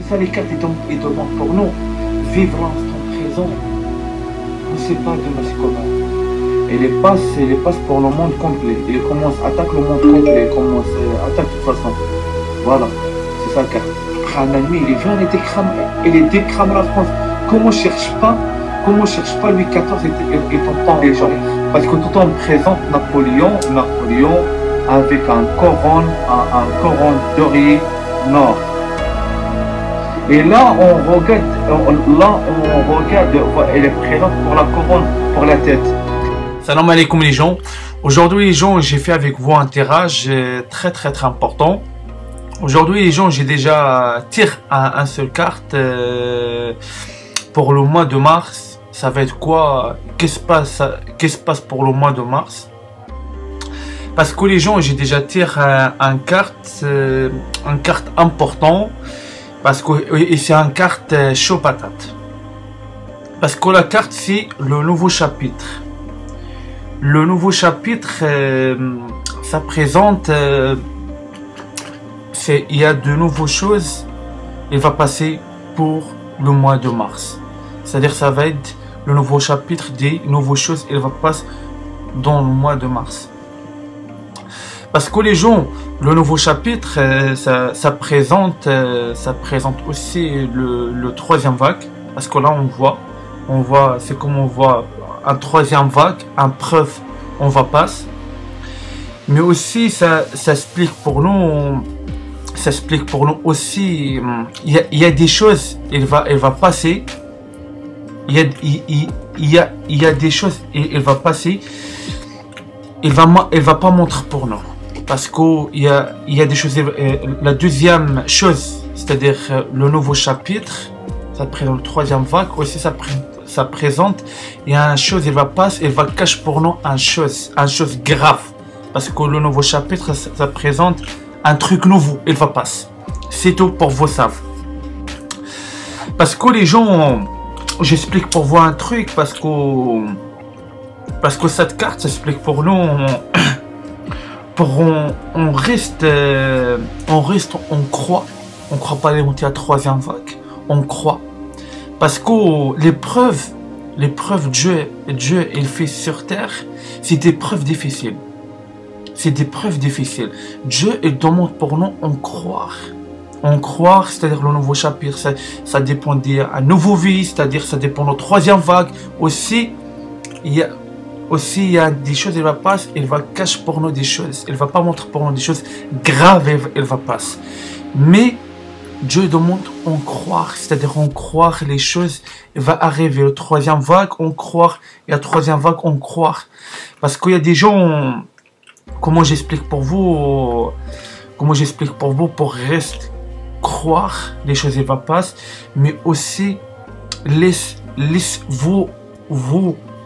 ça les cartes, ils demandent pour nous. Vivre l'instant présent. On ne sait pas demain c'est comment. Et les passe pour le monde complet. Il commence, attaque le monde complet, il commence, attaque de toute façon. Voilà, c'est ça le carte. Un ennemi, il vient et il décrame la France. Comment cherche pas Louis XIV et ton temps les gens. Parce que tout en présente Napoléon avec un couronne doré nord. Et là on regarde, elle est présente pour la couronne, pour la tête. Salam alaikum les gens. Aujourd'hui les gens, j'ai fait avec vous un tirage très important. Aujourd'hui les gens, j'ai déjà tiré un seul carte pour le mois de mars. Ça va être quoi? Qu'est-ce qui se passe pour le mois de mars? Parce que les gens, j'ai déjà tiré un carte important. Parce que c'est un carte chaud patate. Parce que la carte, c'est le nouveau chapitre. Le nouveau chapitre, ça présente, il y a de nouvelles choses. Il va passer pour le mois de mars. C'est-à-dire, ça va être le nouveau chapitre des nouvelles choses. Il va passer dans le mois de mars. Parce que les gens, le nouveau chapitre, ça présente aussi le troisième vague. Parce que là, on voit, c'est comme on voit un troisième vague, un preuve, on va passer. Mais aussi, ça explique pour nous aussi, il y a des choses, elle va passer. Il y a des choses, elle va passer. Elle va pas montrer pour nous. Parce qu'il y a des choses, la deuxième chose, c'est-à-dire le nouveau chapitre, ça présente le troisième vague, aussi ça présente, il y a une chose, elle va passer, elle va cacher pour nous une chose grave. Parce que le nouveau chapitre, ça présente un truc nouveau, elle va passer. C'est tout pour vous savez. Parce que les gens, j'explique pour vous un truc, parce que cette carte, ça explique pour nous, on reste, on croit pas les monter à troisième vague, on croit. Parce que les preuves Dieu il fait sur terre, c'est des preuves difficiles. C'est des preuves difficiles. Dieu il demande pour nous, on croire, c'est-à-dire le nouveau chapitre, ça dépend d'une nouvelle vie, c'est-à-dire ça dépend de la troisième vague. Aussi, il y a des choses, il va passer, il va cacher pour nous des choses, il va pas montrer pour nous des choses graves, il va passer. Mais Dieu demande on croire, c'est-à-dire on croire les choses, il va arriver le troisième vague, on croire, et la troisième vague, on croire. Parce qu'il y a des gens, comment j'explique pour vous, pour rester croire les choses, il va passer, mais aussi laisse-vous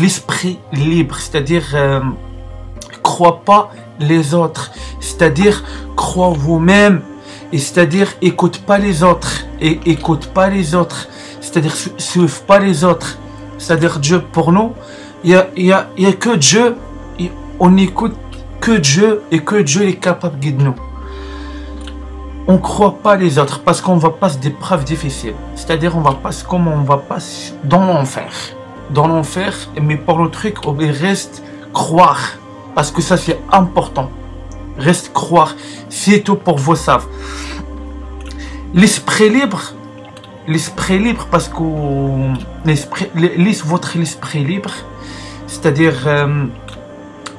l'esprit libre, c'est-à-dire crois pas les autres, c'est-à-dire crois vous-même, et c'est-à-dire écoute pas les autres, c'est-à-dire suive pas les autres, c'est-à-dire Dieu pour nous, il y a que Dieu, et on écoute que Dieu, et que Dieu est capable de guider nous. On croit pas les autres parce qu'on va passer des preuves difficiles, c'est-à-dire on va passer comme on va passer dans l'enfer. Mais pour le truc, on reste croire, parce que ça c'est important. Reste croire, c'est tout pour vous savez. L'esprit libre, parce que votre esprit libre, c'est-à-dire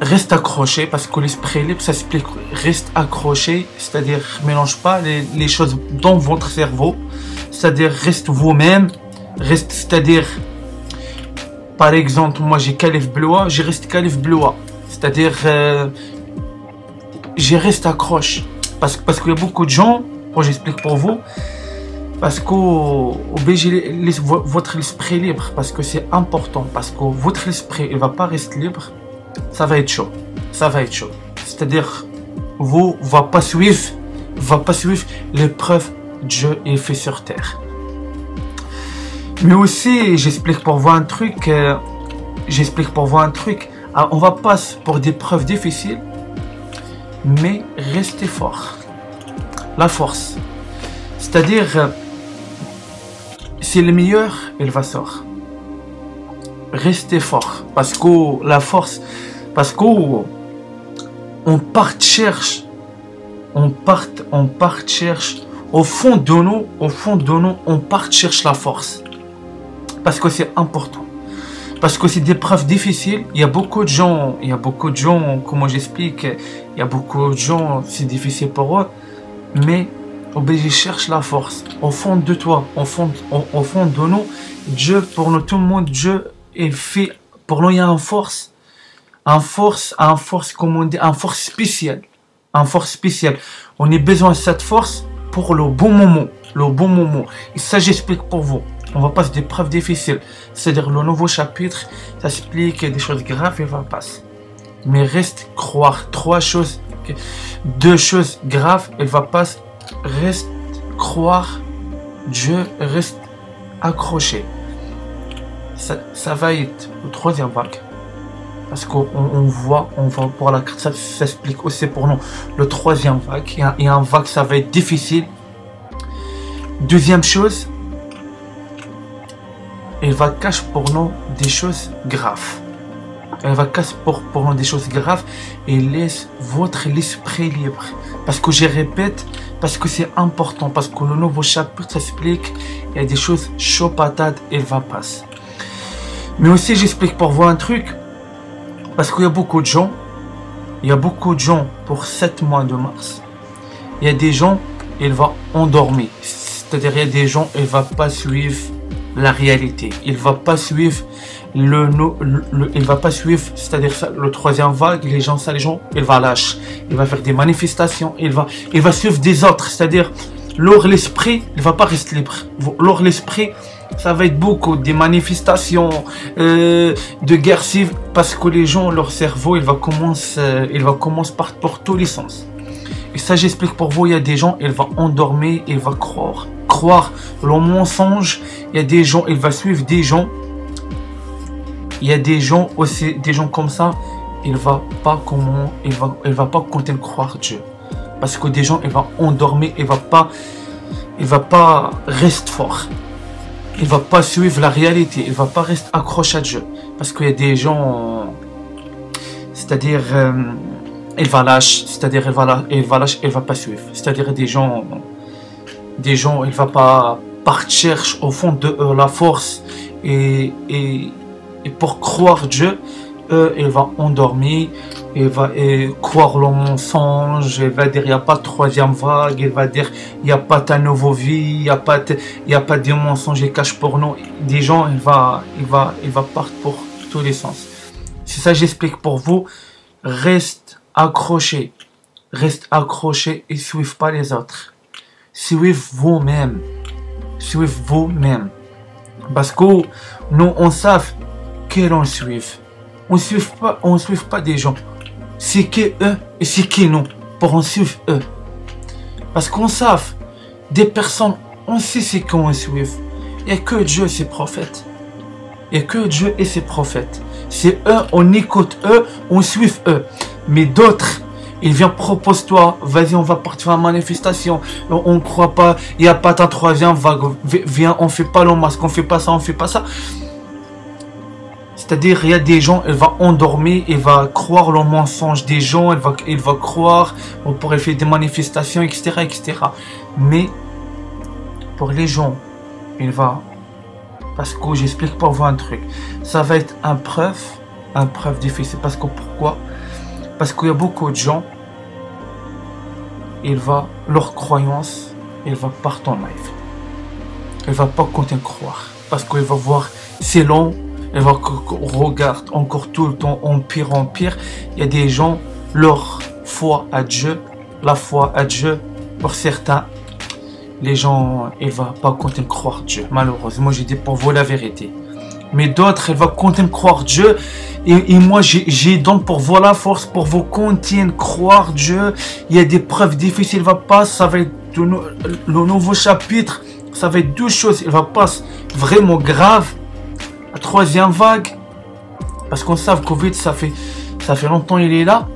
reste accroché, parce que l'esprit libre, ça explique reste accroché, c'est-à-dire mélange pas les choses dans votre cerveau, c'est-à-dire reste vous-même, c'est-à-dire par exemple, moi j'ai calife blois, j'ai reste calife blois. C'est-à-dire, j'ai reste accroche. Parce qu'il y a beaucoup de gens, j'explique pour vous, parce que obligez votre esprit libre, parce que c'est important. Parce que votre esprit, il va pas rester libre, ça va être chaud. C'est-à-dire, vous va pas suivre l'épreuve que Dieu il fait sur terre. Mais aussi, j'explique pour vous un truc. On va passer pour des preuves difficiles, mais restez fort. La force. C'est-à-dire, c'est le meilleur, il va sortir. Restez fort, parce que la force, parce que on cherche, au fond de nous, on cherche la force, parce que c'est important, parce que c'est des preuves difficiles. Il y a beaucoup de gens, comment j'explique, il y a beaucoup de gens, c'est difficile pour eux, mais obligé cherche la force au fond de toi, au fond de nous. Dieu pour nous, tout le monde, Dieu il fait pour nous. Il y a une force, comment on dit, une force spéciale, on a besoin de cette force pour le bon moment, et ça j'explique pour vous. On va passer des preuves difficiles, c'est-à-dire le nouveau chapitre, ça explique des choses graves et va passer, mais reste croire deux choses graves, elle va passer. Reste croire Dieu, reste accroché. Ça va être le troisième vague, parce qu'on voit pour la carte, ça s'explique aussi pour nous. Le troisième vague, il y a un vague, ça va être difficile. Deuxième chose, il va cacher pour nous des choses graves. Elle va casser pour nous des choses graves et laisse votre esprit libre. Parce que je répète, parce que c'est important, parce que le nouveau chapitre explique, il y a des choses chaud patate, elle va passer. Mais aussi j'explique pour vous un truc, parce qu'il y a beaucoup de gens, pour 7 mois de mars, il y a des gens, ils vont endormir. C'est-à-dire il y a des gens, ils ne vont pas suivre la réalité, il ne va pas suivre il va pas suivre, c'est-à-dire le troisième vague, les gens, il va lâcher, il va faire des manifestations, il va suivre des autres, c'est-à-dire l'esprit, il va pas rester libre. L'esprit, ça va être beaucoup des manifestations, de guerre civile, parce que les gens, leur cerveau, il va commencer par pour tous les sens. Et ça, j'explique pour vous, il y a des gens, ils vont endormir, ils vont croire le mensonge. Il y a des gens, il va suivre des gens. Il y a des gens aussi, des gens comme ça, il va pas continuer de croire Dieu, parce que des gens, il va endormir, il va pas rester fort, il va pas suivre la réalité, il va pas rester accroché à Dieu, parce qu'il y a des gens, c'est-à-dire il va lâcher, c'est-à-dire il va pas suivre, c'est-à-dire des gens, il va pas partir au fond de la force et pour croire Dieu, il va endormir, il va croire le mensonge, il va dire il n'y a pas de troisième vague, il va dire il n'y a pas de nouvelle vie, il n'y a pas de mensonge, il cache pour nous. Des gens, il va partir pour tous les sens. C'est ça j'explique pour vous. Reste accroché et suivez pas les autres. Suivez vous-même. Parce que nous, on sait que l'on suit. On ne suit pas des gens. C'est que eux et c'est que nous. Pour en suivre eux. Parce qu'on sait des personnes, on sait ce qu'on suit. Il n'y a que Dieu et ses prophètes. C'est eux, on écoute eux, on suit eux. Mais d'autres, ils viennent proposer toi, vas-y, on va partir à la manifestation. On ne croit pas, il n'y a pas ta troisième vague. Viens, on ne fait pas le masque, on ne fait pas ça. C'est-à-dire, il y a des gens, il va endormir, il va croire le mensonge des gens, il va croire, on pourrait faire des manifestations, etc. Mais, pour les gens, il va, parce que j'explique pour vous un truc, ça va être un preuve difficile. Parce que pourquoi? Parce qu'il y a beaucoup de gens, leur croyance, il va partir en live. Il va pas continuer de croire. Parce qu'il va voir, c'est long. Elle va regarder encore tout le temps, empire. Il y a des gens, leur foi à Dieu, pour certains, les gens, ils ne vont pas continuer de croire Dieu. Malheureusement, j'ai dit pour vous la vérité. Mais d'autres, ils vont continuer de croire Dieu. Et moi, j'ai donc pour vous la force, pour vous continuer de croire Dieu. Il y a des preuves difficiles, il va passer, ça va être le nouveau chapitre, ça va être deux choses, il va passer vraiment grave. La troisième vague, parce qu'on sait que Covid, ça fait longtemps il est là,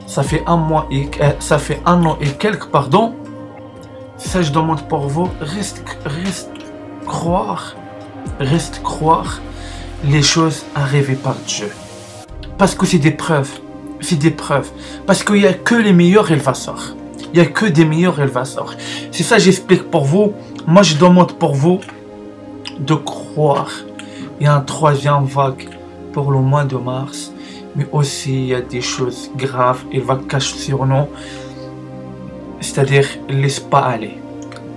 ça fait un an et quelques, pardon. Ça je demande pour vous, reste croire, les choses arrivées par Dieu. Parce que c'est des preuves. Parce qu'il n'y a que les meilleurs, il va sortir. Il n'y a que des meilleurs, il va sortir. C'est ça, j'explique pour vous. Moi, je demande pour vous de croire. Il y a un troisième vague pour le mois de mars. Mais aussi, il y a des choses graves. Il va cacher sur nous. C'est-à-dire, laisse pas aller.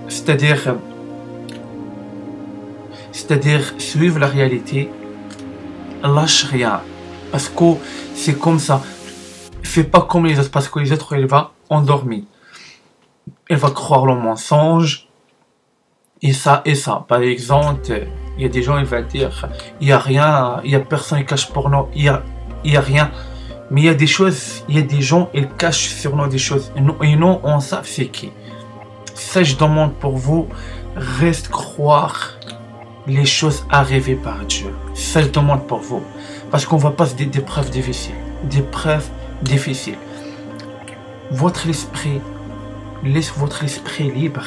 C'est-à-dire, suivre la réalité. Lâche rien. Parce que c'est comme ça. Fais pas comme les autres. Parce que les autres, il va endormir. Il va croire le mensonge. Et ça. Par exemple, il y a des gens, ils vont dire, il n'y a rien, il n'y a personne qui cache pour nous. Il y a rien. Mais il y a des choses, il y a des gens, ils cachent sur nous des choses. Et nous, on sait c'est qui. Ça, je demande pour vous, reste croire les choses arrivées par Dieu. Ça, je demande pour vous. Parce qu'on va passer des preuves difficiles. Des preuves difficiles. Votre esprit, laisse votre esprit libre.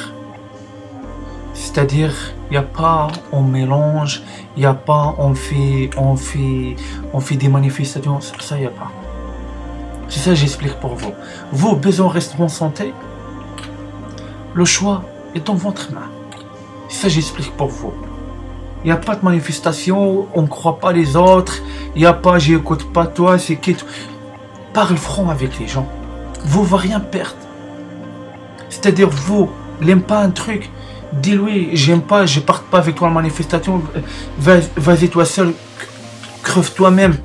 C'est-à-dire, il n'y a pas on mélange, il n'y a pas on fait des manifestations, ça il n'y a pas. C'est ça que j'explique pour vous. Vos besoins restent en santé. Le choix est dans votre main. C'est ça que j'explique pour vous. Il n'y a pas de manifestation, on ne croit pas les autres, il n'y a pas j'écoute pas toi, c'est qui. Parle franc avec les gens. Vous ne va rien perdre. C'est-à-dire, vous n'aimez pas un truc, dis-lui, j'aime pas, je parte pas avec toi en manifestation, vas-y toi seul, creve toi-même.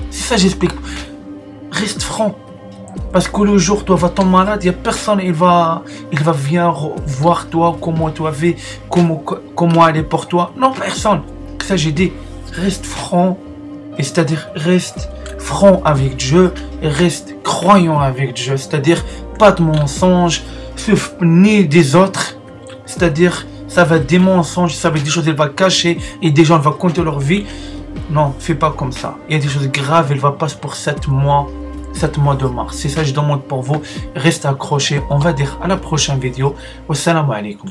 C'est ça j'explique. Reste franc. Parce que le jour où tu vas tomber malade, il n'y a personne, il va venir voir toi, comment tu vas vivre, comment aller pour toi. Non, personne. Ça j'ai dit, reste franc. Et c'est-à-dire, reste franc avec Dieu et reste croyant avec Dieu. C'est-à-dire, pas de mensonges, ni des autres. C'est-à-dire, ça va être des mensonges, ça va être des choses qu'elle va cacher et des gens vont compter leur vie. Non, fais pas comme ça. Il y a des choses graves, elle va passer pour 7 mois de mars. C'est ça que je demande pour vous. Restez accrochés. On va dire à la prochaine vidéo. Wassalamu alaikum.